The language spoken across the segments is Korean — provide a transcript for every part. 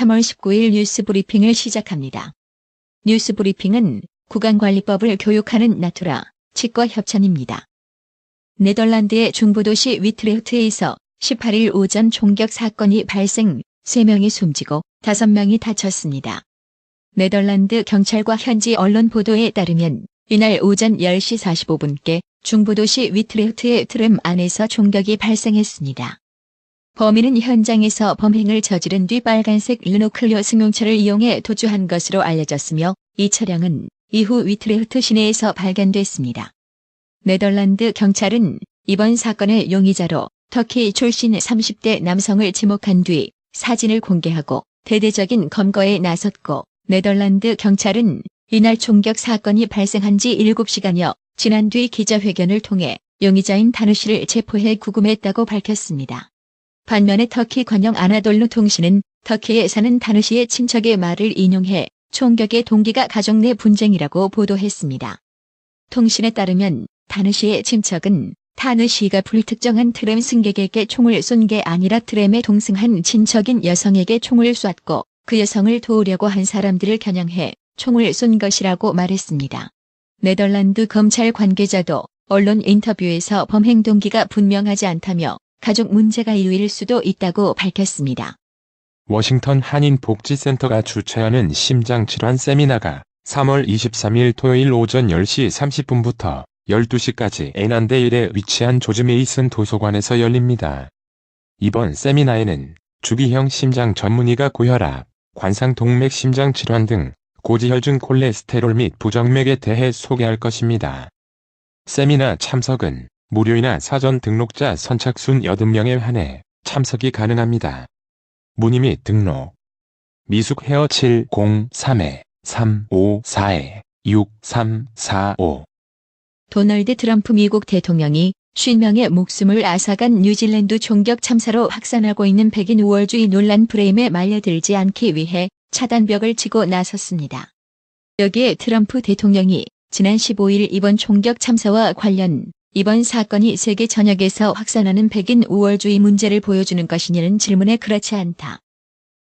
3월 19일 뉴스브리핑을 시작합니다. 뉴스브리핑은 구강관리법을 교육하는 나투라 치과협찬입니다. 네덜란드의 중부도시 위트레흐트에서 18일 오전 총격 사건이 발생, 3명이 숨지고 5명이 다쳤습니다. 네덜란드 경찰과 현지 언론 보도에 따르면 이날 오전 10시 45분께 중부도시 위트레흐트의 트램 안에서 총격이 발생했습니다. 범인은 현장에서 범행을 저지른 뒤 빨간색 르노 클리오 승용차를 이용해 도주한 것으로 알려졌으며 이 차량은 이후 위트레흐트 시내에서 발견됐습니다. 네덜란드 경찰은 이번 사건의 용의자로 터키 출신 30대 남성을 지목한 뒤 사진을 공개하고 대대적인 검거에 나섰고, 네덜란드 경찰은 이날 총격 사건이 발생한 지 7시간여 지난 뒤 기자회견을 통해 용의자인 다누 씨를 체포해 구금했다고 밝혔습니다. 반면에 터키 관영 아나돌루 통신은 터키에 사는 다누 씨의 친척의 말을 인용해 총격의 동기가 가족 내 분쟁이라고 보도했습니다. 통신에 따르면 다누 씨의 친척은 다누 씨가 불특정한 트램 승객에게 총을 쏜 게 아니라 트램에 동승한 친척인 여성에게 총을 쐈고 그 여성을 도우려고 한 사람들을 겨냥해 총을 쏜 것이라고 말했습니다. 네덜란드 검찰 관계자도 언론 인터뷰에서 범행 동기가 분명하지 않다며 가족 문제가 이유일 수도 있다고 밝혔습니다. 워싱턴 한인복지센터가 주최하는 심장질환 세미나가 3월 23일 토요일 오전 10시 30분부터 12시까지 애난데일에 위치한 조지 메이슨 도서관에서 열립니다. 이번 세미나에는 주기형 심장 전문의가 고혈압, 관상동맥 심장질환 등 고지혈증 콜레스테롤 및 부정맥에 대해 소개할 것입니다. 세미나 참석은 무료이나 사전 등록자 선착순 80명에 한해 참석이 가능합니다. 문의 및 등록 미숙 헤어 703-354-6345 도널드 트럼프 미국 대통령이 50명의 목숨을 앗아간 뉴질랜드 총격 참사로 확산하고 있는 백인 우월주의 논란 프레임에 말려들지 않기 위해 차단벽을 치고 나섰습니다. 여기에 트럼프 대통령이 지난 15일 이번 총격 참사와 관련 이번 사건이 세계 전역에서 확산하는 백인 우월주의 문제를 보여주는 것이냐는 질문에 그렇지 않다.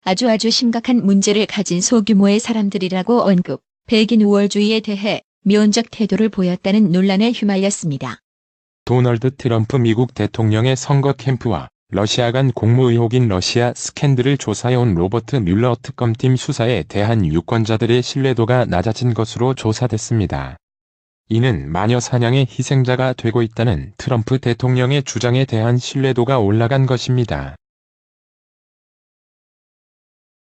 아주 심각한 문제를 가진 소규모의 사람들이라고 언급, 백인 우월주의에 대해 미온적 태도를 보였다는 논란에 휘말렸습니다. 도널드 트럼프 미국 대통령의 선거 캠프와 러시아 간 공무 의혹인 러시아 스캔들을 조사해온 로버트 뮬러 특검팀 수사에 대한 유권자들의 신뢰도가 낮아진 것으로 조사됐습니다. 이는 마녀 사냥의 희생자가 되고 있다는 트럼프 대통령의 주장에 대한 신뢰도가 올라간 것입니다.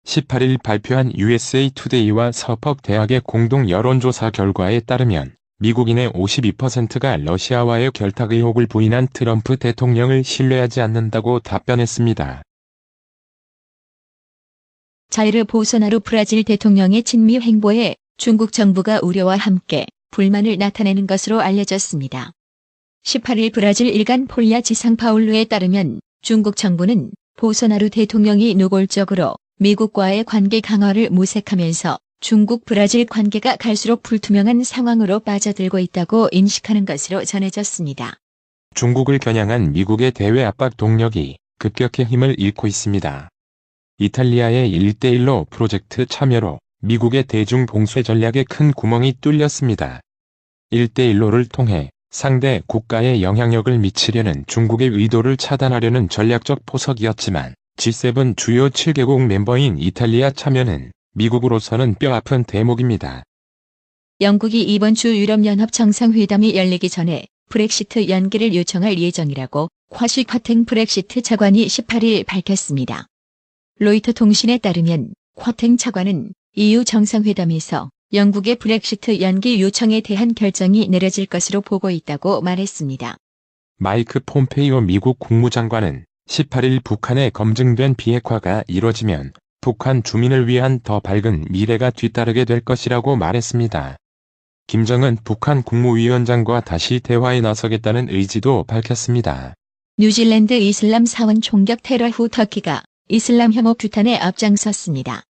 18일 발표한 USA 투데이와 서퍽 대학의 공동 여론조사 결과에 따르면 미국인의 52%가 러시아와의 결탁 의혹을 부인한 트럼프 대통령을 신뢰하지 않는다고 답변했습니다. 자이르 보소나루 브라질 대통령의 친미 행보에 중국 정부가 우려와 함께 불만을 나타내는 것으로 알려졌습니다. 18일 브라질 일간 폴리아 지상 파울루에 따르면 중국 정부는 보소나루 대통령이 노골적으로 미국과의 관계 강화를 모색하면서 중국 브라질 관계가 갈수록 불투명한 상황으로 빠져들고 있다고 인식하는 것으로 전해졌습니다. 중국을 겨냥한 미국의 대외 압박 동력이 급격히 힘을 잃고 있습니다. 이탈리아의 1대1로 프로젝트 참여로 미국의 대중 봉쇄 전략에 큰 구멍이 뚫렸습니다. 1대1로를 통해 상대 국가에 영향력을 미치려는 중국의 의도를 차단하려는 전략적 포석이었지만 G7 주요 7개국 멤버인 이탈리아 참여는 미국으로서는 뼈아픈 대목입니다. 영국이 이번 주 유럽연합 정상회담이 열리기 전에 브렉시트 연기를 요청할 예정이라고 쿼시 쿼탱 브렉시트 차관이 18일 밝혔습니다. 로이터 통신에 따르면 쿼탱 차관은 EU 정상회담에서 영국의 브렉시트 연기 요청에 대한 결정이 내려질 것으로 보고 있다고 말했습니다. 마이크 폼페이오 미국 국무장관은 18일 북한에 검증된 비핵화가 이뤄지면 북한 주민을 위한 더 밝은 미래가 뒤따르게 될 것이라고 말했습니다. 김정은 북한 국무위원장과 다시 대화에 나서겠다는 의지도 밝혔습니다. 뉴질랜드 이슬람 사원 총격 테러 후 터키가 이슬람 혐오 규탄에 앞장섰습니다.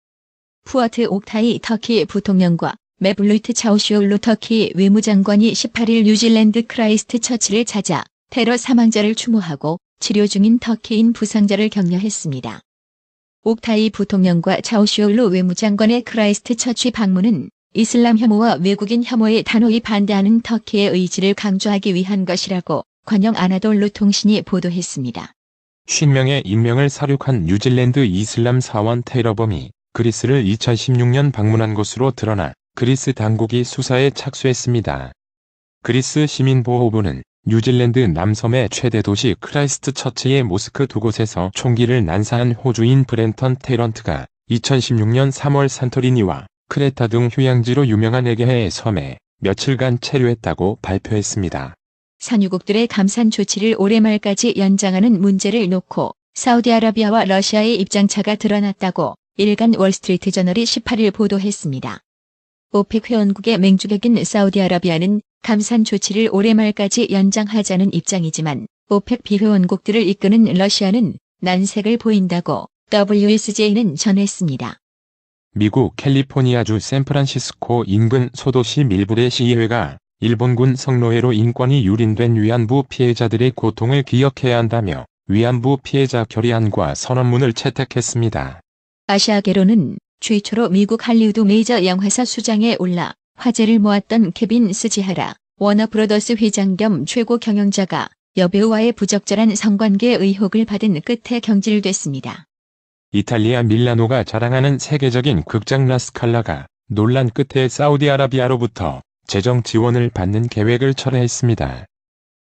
푸어트 옥타이 터키 부통령과 메블루이트 차우슈올루 터키 외무장관이 18일 뉴질랜드 크라이스트 처치를 찾아 테러 사망자를 추모하고 치료 중인 터키인 부상자를 격려했습니다. 옥타이 부통령과 자우시올로 외무장관의 크라이스트 처치 방문은 이슬람 혐오와 외국인 혐오에 단호히 반대하는 터키의 의지를 강조하기 위한 것이라고 관영 아나돌루 통신이 보도했습니다. 50명의 인명을 살육한 뉴질랜드 이슬람 사원 테러범이 그리스를 2016년 방문한 것으로 드러나 그리스 당국이 수사에 착수했습니다. 그리스 시민보호부는 뉴질랜드 남섬의 최대 도시 크라이스트 처치의 모스크 두 곳에서 총기를 난사한 호주인 브렌턴 테런트가 2016년 3월 산토리니와 크레타 등 휴양지로 유명한 에게해의 섬에 며칠간 체류했다고 발표했습니다. 산유국들의 감산 조치를 올해 말까지 연장하는 문제를 놓고 사우디아라비아와 러시아의 입장차가 드러났다고 일간 월스트리트 저널이 18일 보도했습니다. 오펙 회원국의 맹주객인 사우디아라비아는 감산 조치를 올해 말까지 연장하자는 입장이지만 오펙 비회원국들을 이끄는 러시아는 난색을 보인다고 WSJ는 전했습니다. 미국 캘리포니아주 샌프란시스코 인근 소도시 밀불의 시의회가 일본군 성노예로 인권이 유린된 위안부 피해자들의 고통을 기억해야 한다며 위안부 피해자 결의안과 선언문을 채택했습니다. 아시아계로는 최초로 미국 할리우드 메이저 영화사 수장에 올라 화제를 모았던 케빈 스지하라 워너브로더스 회장 겸 최고 경영자가 여배우와의 부적절한 성관계 의혹을 받은 끝에 경질됐습니다. 이탈리아 밀라노가 자랑하는 세계적인 극장 라스칼라가 논란 끝에 사우디아라비아로부터 재정 지원을 받는 계획을 철회했습니다.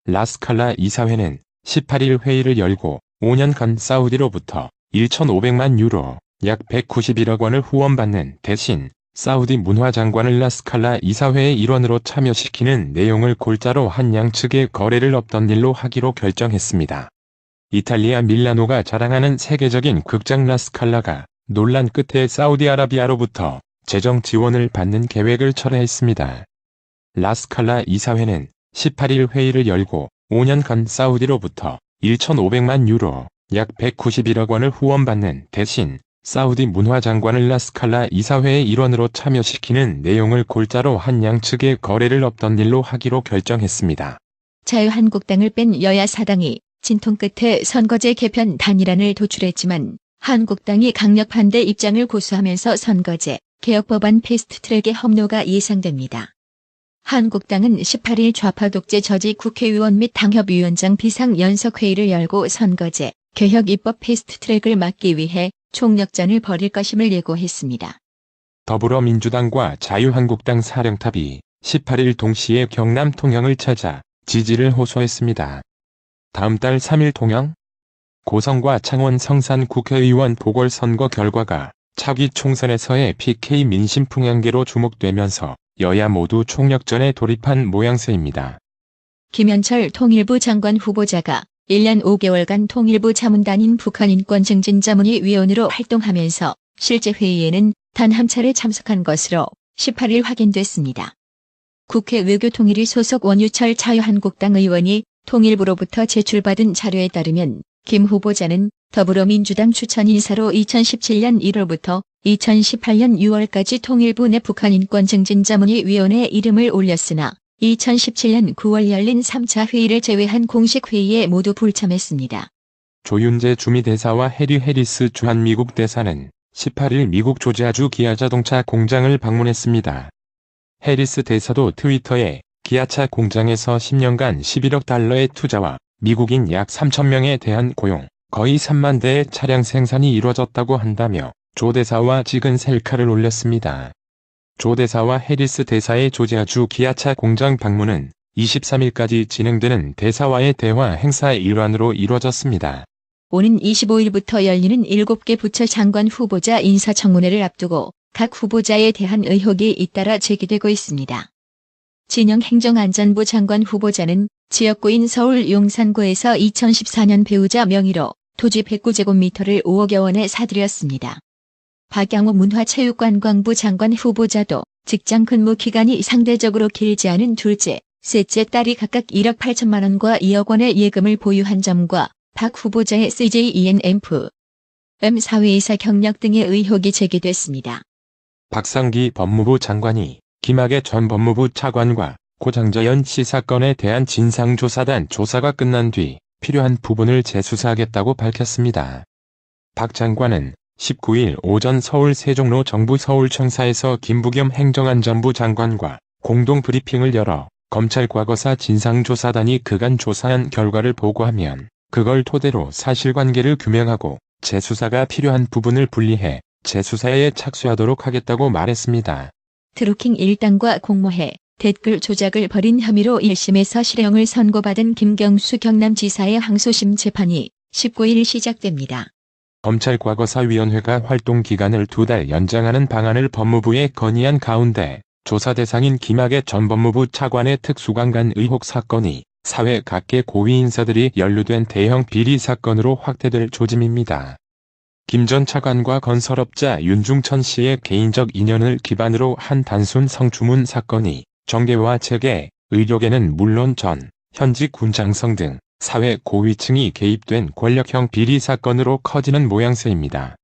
라스칼라 이사회는 18일 회의를 열고 5년간 사우디로부터 1,500만 유로, 약 191억 원을 후원받는 대신 사우디 문화장관을 라스칼라 이사회의 일원으로 참여시키는 내용을 골자로 한 양측의 거래를 없던 일로 하기로 결정했습니다. 이탈리아 밀라노가 자랑하는 세계적인 극장 라스칼라가 논란 끝에 사우디아라비아로부터 재정 지원을 받는 계획을 철회했습니다. 라스칼라 이사회는 18일 회의를 열고 5년간 사우디로부터 1,500만 유로, 약 191억 원을 후원받는 대신 사우디 문화장관을 라스칼라 이사회의 일원으로 참여시키는 내용을 골자로 한 양측의 거래를 없던 일로 하기로 결정했습니다. 자유한국당을 뺀 여야 사당이 진통 끝에 선거제 개편 단일안을 도출했지만 한국당이 강력 반대 입장을 고수하면서 선거제 개혁 법안 패스트트랙의 협노가 예상됩니다. 한국당은 18일 좌파 독재 저지 국회의원 및 당협위원장 비상연석회의를 열고 선거제 개혁 입법 패스트트랙을 막기 위해 총력전을 벌일 것임을 예고했습니다. 더불어민주당과 자유한국당 사령탑이 18일 동시에 경남 통영을 찾아 지지를 호소했습니다. 다음 달 3일 통영, 고성과 창원 성산 국회의원 보궐선거 결과가 차기 총선에서의 PK 민심 풍향계로 주목되면서 여야 모두 총력전에 돌입한 모양새입니다. 김현철 통일부 장관 후보자가 1년 5개월간 통일부 자문단인 북한인권증진자문위 위원으로 활동하면서 실제 회의에는 단 한 차례 참석한 것으로 18일 확인됐습니다. 국회 외교통일위 소속 원유철 자유한국당 의원이 통일부로부터 제출받은 자료에 따르면 김 후보자는 더불어민주당 추천 인사로 2017년 1월부터 2018년 6월까지 통일부 내 북한인권증진자문위 위원회에 이름을 올렸으나 2017년 9월 열린 3차 회의를 제외한 공식 회의에 모두 불참했습니다. 조윤재 주미대사와 해리 해리스 주한미국 대사는 18일 미국 조지아주 기아자동차 공장을 방문했습니다. 해리스 대사도 트위터에 기아차 공장에서 10년간 11억 달러의 투자와 미국인 약 3,000명에 대한 고용, 거의 3만 대의 차량 생산이 이뤄졌다고 한다며 조 대사와 찍은 셀카를 올렸습니다. 조 대사와 해리스 대사의 조지아주 기아차 공장 방문은 23일까지 진행되는 대사와의 대화 행사의 일환으로 이뤄졌습니다. 오는 25일부터 열리는 7개 부처 장관 후보자 인사청문회를 앞두고 각 후보자에 대한 의혹이 잇따라 제기되고 있습니다. 진영 행정안전부 장관 후보자는 지역구인 서울 용산구에서 2014년 배우자 명의로 토지 109제곱미터를 5억여 원에 사들였습니다. 박양호 문화체육관광부 장관 후보자도 직장 근무 기간이 상대적으로 길지 않은 둘째, 셋째 딸이 각각 1억 8천만 원과 2억 원의 예금을 보유한 점과 박 후보자의 CJENF, 사회이사 경력 등의 의혹이 제기됐습니다. 박상기 법무부 장관이 김학의 전 법무부 차관과 고 장자연 씨 사건에 대한 진상조사단 조사가 끝난 뒤 필요한 부분을 재수사하겠다고 밝혔습니다. 박 장관은 19일 오전 서울 세종로 정부 서울청사에서 김부겸 행정안전부 장관과 공동 브리핑을 열어 검찰 과거사 진상조사단이 그간 조사한 결과를 보고하면 그걸 토대로 사실관계를 규명하고 재수사가 필요한 부분을 분리해 재수사에 착수하도록 하겠다고 말했습니다. 드루킹 일당과 공모해 댓글 조작을 벌인 혐의로 1심에서 실형을 선고받은 김경수 경남지사의 항소심 재판이 19일 시작됩니다. 검찰 과거사위원회가 활동 기간을 2달 연장하는 방안을 법무부에 건의한 가운데 조사 대상인 김학의 전 법무부 차관의 특수강간 의혹 사건이 사회 각계 고위 인사들이 연루된 대형 비리 사건으로 확대될 조짐입니다. 김 전 차관과 건설업자 윤중천 씨의 개인적 인연을 기반으로 한 단순 성추문 사건이 정계와 재계, 의료계는 물론 전, 현직 군장성 등 사회 고위층이 개입된 권력형 비리 사건으로 커지는 모양새입니다.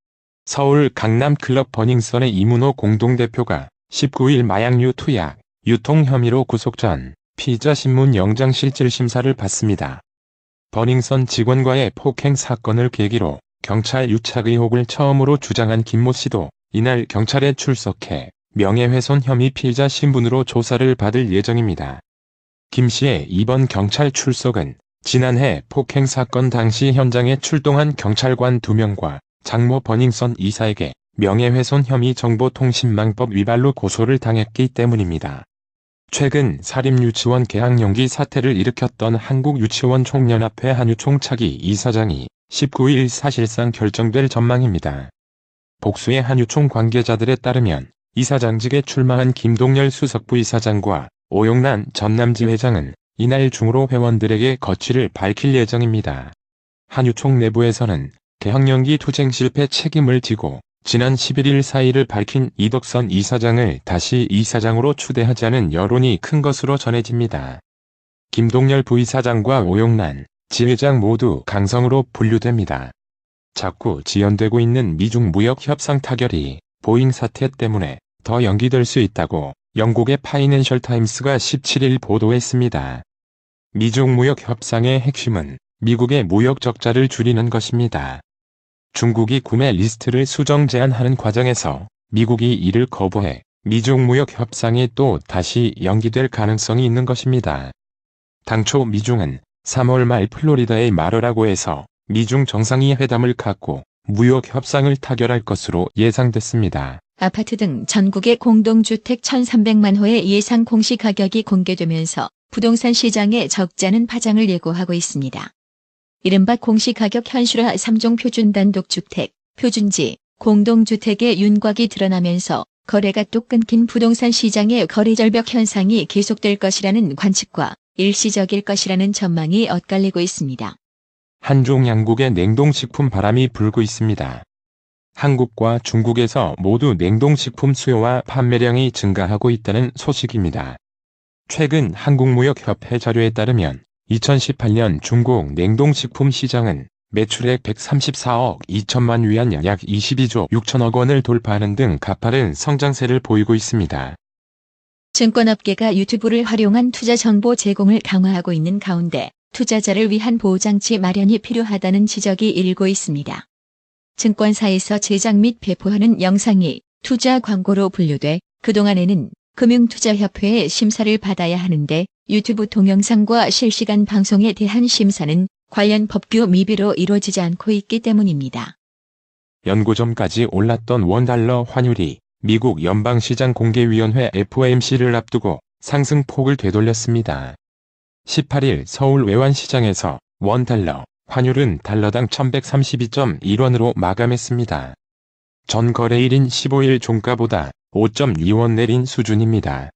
서울 강남클럽 버닝썬의 이문호 공동대표가 19일 마약류 투약, 유통 혐의로 구속 전 피의자신문 영장실질심사를 받습니다. 버닝썬 직원과의 폭행 사건을 계기로 경찰 유착 의혹을 처음으로 주장한 김모 씨도 이날 경찰에 출석해 명예훼손 혐의 피의자 신분으로 조사를 받을 예정입니다. 김 씨의 이번 경찰 출석은 지난해 폭행 사건 당시 현장에 출동한 경찰관 2명과 장모 버닝썬 이사에게 명예훼손 혐의 정보통신망법 위반로 고소를 당했기 때문입니다. 최근 사립유치원 개학 연기 사태를 일으켰던 한국유치원 총연합회 한유총차기 이사장이 19일 사실상 결정될 전망입니다. 복수의 한유총 관계자들에 따르면 이사장직에 출마한 김동열 수석부이사장과 오용란 전남지 회장은 이날 중으로 회원들에게 거취를 밝힐 예정입니다. 한유총 내부에서는 개학연기 투쟁 실패 책임을 지고 지난 11일 사의를 밝힌 이덕선 이사장을 다시 이사장으로 추대하자는 여론이 큰 것으로 전해집니다. 김동열 부이사장과 오용란, 지 회장 모두 강성으로 분류됩니다. 자꾸 지연되고 있는 미중 무역 협상 타결이 보잉 사태 때문에 더 연기될 수 있다고 영국의 파이낸셜 타임스가 17일 보도했습니다. 미중 무역 협상의 핵심은 미국의 무역 적자를 줄이는 것입니다. 중국이 구매 리스트를 수정 제한하는 과정에서 미국이 이를 거부해 미중 무역 협상이 또 다시 연기될 가능성이 있는 것입니다. 당초 미중은 3월 말 플로리다의 마르라고에서 미중 정상위 회담을 갖고 무역 협상을 타결할 것으로 예상됐습니다. 아파트 등 전국의 공동주택 1,300만 호의 예상 공시가격이 공개되면서 부동산 시장에 적잖은 파장을 예고하고 있습니다. 이른바 공시가격 현실화 3종 표준단독주택, 표준지, 공동주택의 윤곽이 드러나면서 거래가 뚝 끊긴 부동산 시장의 거래절벽 현상이 계속될 것이라는 관측과 일시적일 것이라는 전망이 엇갈리고 있습니다. 한중 양국의 냉동식품 바람이 불고 있습니다. 한국과 중국에서 모두 냉동식품 수요와 판매량이 증가하고 있다는 소식입니다. 최근 한국무역협회 자료에 따르면 2018년 중국 냉동식품 시장은 매출액 134억 2천만 위안 약 22조 6천억 원을 돌파하는 등 가파른 성장세를 보이고 있습니다. 증권업계가 유튜브를 활용한 투자 정보 제공을 강화하고 있는 가운데 투자자를 위한 보호장치 마련이 필요하다는 지적이 일고 있습니다. 증권사에서 제작 및 배포하는 영상이 투자 광고로 분류돼 그동안에는 금융투자협회의 심사를 받아야 하는데 유튜브 동영상과 실시간 방송에 대한 심사는 관련 법규 미비로 이루어지지 않고 있기 때문입니다. 연고점까지 올랐던 원달러 환율이 미국 연방시장공개위원회 FOMC를 앞두고 상승폭을 되돌렸습니다. 18일 서울 외환시장에서 원달러 환율은 달러당 1132.1원으로 마감했습니다. 전 거래일인 15일 종가보다 5.2원 내린 수준입니다.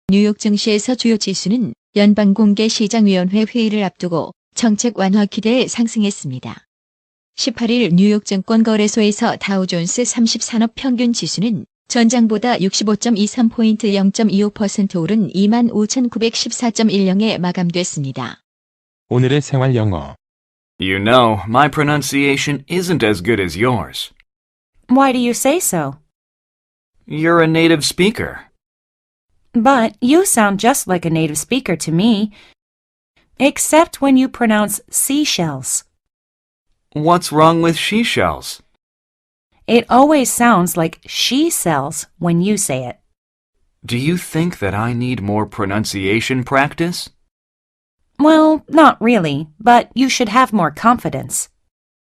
뉴욕 증시에서 주요 지수는 연방공개시장위원회 회의를 앞두고 정책 완화 기대에 상승했습니다. 18일 뉴욕 증권거래소에서 다우존스 30산업 평균 지수는 전장보다 65.23포인트 0.25% 오른 25,914.10에 마감됐습니다. 오늘의 생활 영어. You know, my pronunciation isn't as good as yours. Why do you say so? You're a native speaker. But you sound just like a native speaker to me, except when you pronounce seashells. What's wrong with she-shells? It always sounds like she sells when you say it. Do you think that I need more pronunciation practice? Well, not really, but you should have more confidence.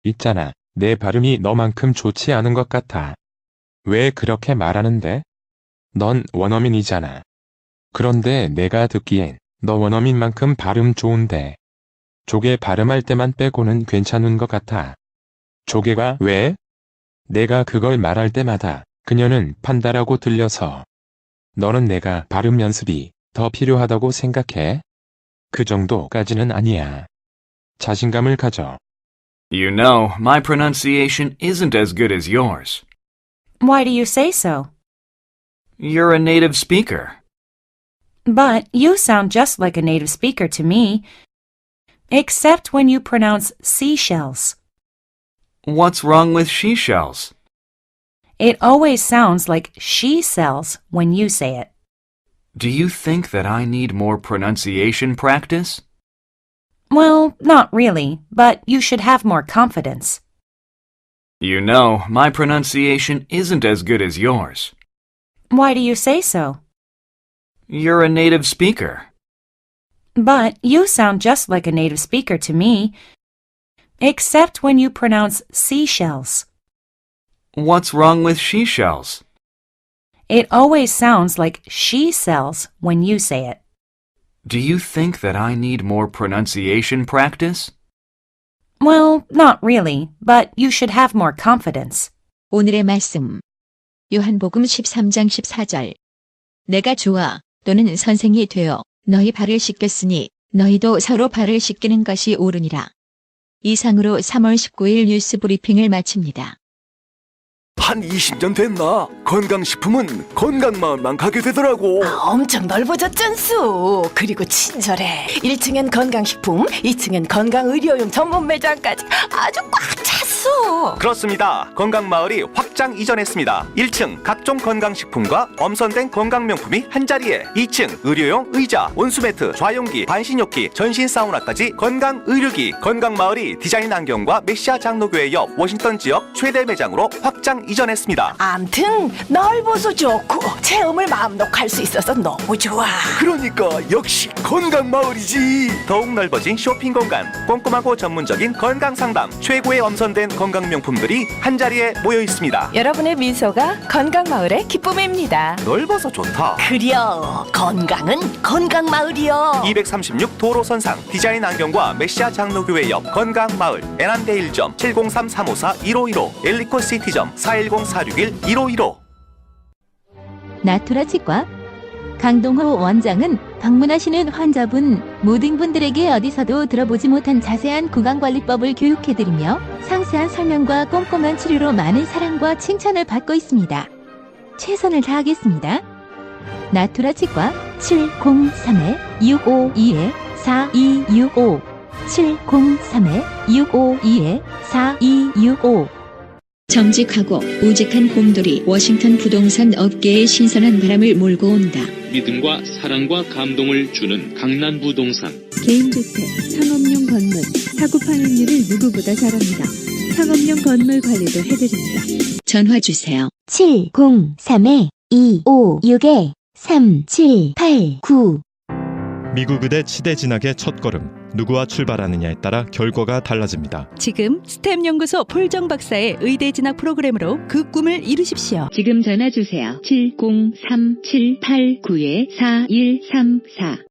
있잖아, 내 발음이 너만큼 좋지 않은 것 같아. 왜 그렇게 말하는데? 넌 원어민이잖아. 그런데 내가 듣기엔 너 원어민만큼 발음 좋은데. 조개 발음할 때만 빼고는 괜찮은 것 같아. 조개가 왜? 내가 그걸 말할 때마다 그녀는 판다라고 들려서. 너는 내가 발음 연습이 더 필요하다고 생각해? 그 정도까지는 아니야. 자신감을 가져. You know, my pronunciation isn't as good as yours. Why do you say so? You're a native speaker. But you sound just like a native speaker to me, except when you pronounce seashells. What's wrong with she shells? It always sounds like she sells when you say it. Do you think that I need more pronunciation practice? Well, not really, but you should have more confidence. You know, my pronunciation isn't as good as yours. Why do you say so? You're a native speaker. But you sound just like a native speaker to me, except when you pronounce seashells. What's wrong with she shells? It always sounds like she sells when you say it. Do you think that I need more pronunciation practice? Well, not really, but you should have more confidence. 오늘의 말씀. 요한복음 13장 14절. 내가 주와 또는 선생이 되어 너희 발을 씻겼으니 너희도 서로 발을 씻기는 것이 옳으니라. 이상으로 3월 19일 뉴스 브리핑을 마칩니다. 한 20년 됐나? 건강식품은 건강마을만 가게 되더라고. 엄청 넓어졌잖수. 그리고 친절해. 1층엔 건강식품, 2층엔 건강의료용 전문 매장까지 아주 꽉 찼어. 그렇습니다. 건강마을이 확장 이전했습니다. 1층 각종 건강식품과 엄선된 건강명품이 한자리에, 2층 의료용 의자, 온수매트, 좌용기, 반신욕기, 전신 사우나까지 건강의료기. 건강마을이 디자인 안경과 메시아 장로교회 옆 워싱턴 지역 최대 매장으로 확장 이전했습니다. 암튼 넓어서 좋고 체험을 마음 놓고 할 수 있어서 너무 좋아. 그러니까 역시 건강마을이지. 더욱 넓어진 쇼핑 공간, 꼼꼼하고 전문적인 건강상담, 최고의 엄선된 건강명품들이 한자리에 모여 있습니다. 여러분의 미소가 건강마을의 기쁨입니다. 넓어서 좋다. 그려 건강은 건강마을이여. 236 도로선상 디자인 안경과 메시아 장로교회 옆 건강마을, 애난데 1점 703-354-1515, 엘리코 시티점 410-461-1515. 나투라 치과 강동호 원장은 방문하시는 환자분 모든 분들에게 어디서도 들어보지 못한 자세한 구강관리법을 교육해드리며 상세한 설명과 꼼꼼한 치료로 많은 사랑과 칭찬을 받고 있습니다. 최선을 다하겠습니다. 나투라 치과 703-652-4265 703-652-4265 정직하고 우직한 곰돌이 워싱턴 부동산 업계의 신선한 바람을 몰고 온다. 믿음과 사랑과 감동을 주는 강남부동산. 개인주택, 상업용 건물, 사고 파행률을 누구보다 잘합니다. 상업용 건물 관리도 해드립니다. 전화 주세요. 703-256-3789 미국 의대 치대 진학의 첫걸음, 누구와 출발하느냐에 따라 결과가 달라집니다. 지금 스템 연구소 폴정 박사의 의대 진학 프로그램으로 그 꿈을 이루십시오. 지금 전화 주세요. 703-789-4134